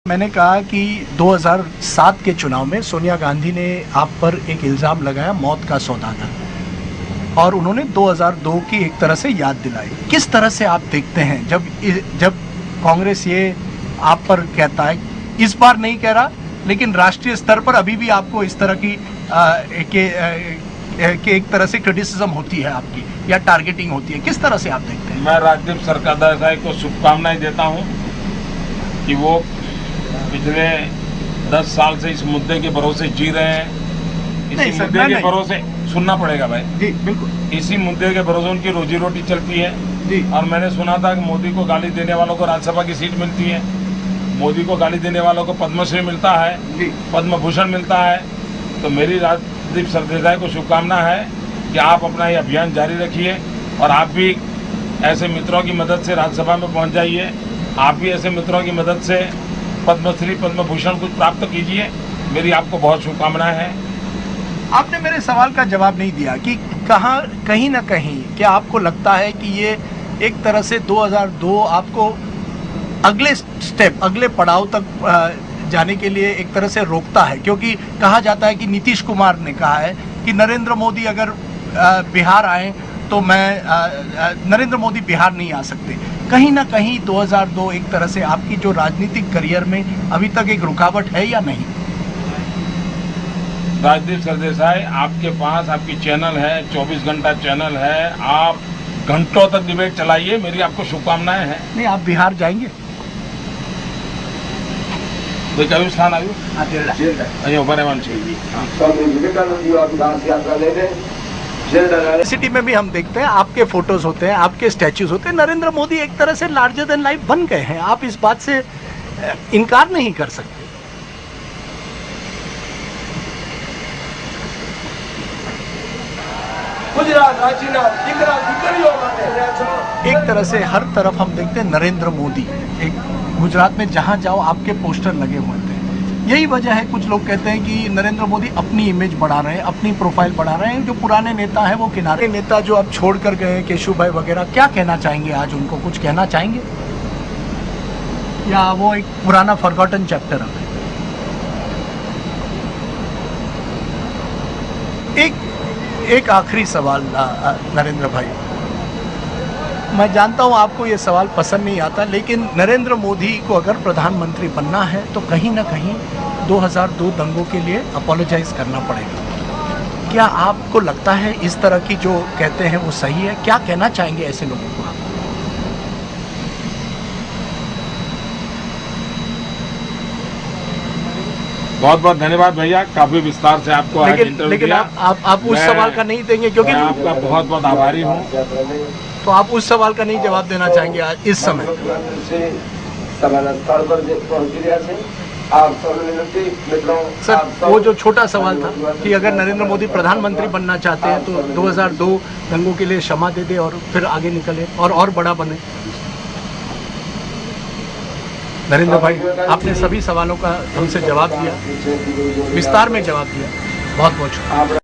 मैंने कहा कि 2007 के चुनाव में सोनिया गांधी ने आप पर एक इल्ज़ाम लगाया मौत का सौदागर, और उन्होंने 2002 की एक तरह से याद दिलाई। किस तरह से आप देखते हैं जब कांग्रेस ये आप पर कहता है, इस बार नहीं कह रहा लेकिन राष्ट्रीय स्तर पर अभी भी आपको इस तरह की एक तरह से क्रिटिसिज्म होती है आपकी या टारगेटिंग होती है, किस तरह से आप देखते हैं? मैं राजदीप सरकार को शुभकामनाएं देता हूं कि वो पिछले 10 साल से इस मुद्दे के भरोसे जी रहे हैं। इसी मुद्दे के भरोसे सुनना पड़ेगा भाई जी, बिल्कुल। इसी मुद्दे के भरोसे उनकी रोजी रोटी चलती है जी। और मैंने सुना था कि मोदी को गाली देने वालों को राज्यसभा की सीट मिलती है, मोदी को गाली देने वालों को पद्मश्री मिलता है, पद्म भूषण मिलता है। तो मेरी राजदीप सरदेसाई को शुभकामना है कि आप अपना ये अभियान जारी रखिए और आप भी ऐसे मित्रों की मदद से राज्यसभा में पहुंच जाइए। आप भी ऐसे मित्रों की मदद से पद्मश्री पद्म भूषण कुछ प्राप्त कीजिए। मेरी आपको बहुत शुभकामनाएं हैं। आपने मेरे सवाल का जवाब नहीं दिया कि कहीं ना कहीं क्या आपको लगता है कि ये एक तरह से 2002 आपको अगले स्टेप, अगले पड़ाव तक जाने के लिए एक तरह से रोकता है? क्योंकि कहा जाता है कि नीतीश कुमार ने कहा है कि नरेंद्र मोदी अगर बिहार आए तो नरेंद्र मोदी बिहार नहीं आ सकते। कहीं ना कहीं 2002 एक तरह से आपकी जो राजनीतिक करियर में अभी तक एक रुकावट है या नहीं? राजदीप सरदेसाई, आपके पास आपकी चैनल है, 24 घंटा चैनल है, आप घंटों तक डिबेट चलाइए। मेरी आपको शुभकामनाएं हैं। नहीं, आप बिहार जाएंगे? कभी स्थान आयु सिटी में भी हम देखते हैं आपके फोटोज होते हैं, आपके स्टैच्यूज होते हैं। नरेंद्र मोदी एक तरह से लार्जर देन लाइफ बन गए हैं, आप इस बात से इनकार नहीं कर सकते। एक तरह से हर तरफ हम देखते हैं नरेंद्र मोदी। एक गुजरात में जहां जाओ आपके पोस्टर लगे हुए थे। यही वजह है, कुछ लोग कहते हैं कि नरेंद्र मोदी अपनी इमेज बढ़ा रहे हैं, अपनी प्रोफाइल बढ़ा रहे हैं। जो पुराने नेता हैं वो किनारे नेता जो अब छोड़ कर गए, केशु भाई वगैरह, क्या कहना चाहेंगे आज उनको? कुछ कहना चाहेंगे या वो एक पुराना फॉरगॉटन चैप्टर है? एक आखिरी सवाल नरेंद्र भाई, मैं जानता हूं आपको ये सवाल पसंद नहीं आता, लेकिन नरेंद्र मोदी को अगर प्रधानमंत्री बनना है तो कहीं ना कहीं 2002 दंगों के लिए अपोलोजाइज करना पड़ेगा। क्या आपको लगता है इस तरह की जो कहते हैं वो सही है? क्या कहना चाहेंगे ऐसे लोगों को आप? बहुत बहुत धन्यवाद भैया, काफी विस्तार से आपको लेकिन आप उस सवाल का नहीं देंगे? क्योंकि मैं आपका बहुत बहुत आभारी हूँ। तो आप उस सवाल का नहीं जवाब देना चाहेंगे आज इस समय? सर, वो जो छोटा सवाल था कि अगर नरेंद्र मोदी प्रधानमंत्री बनना चाहते हैं तो 2002 दंगों के लिए क्षमा दे दे और फिर आगे निकले और बड़ा बने। नरेंद्र भाई, आपने सभी सवालों का हमसे जवाब दिया, विस्तार में जवाब दिया। बहुत बहुत शुक्रिया।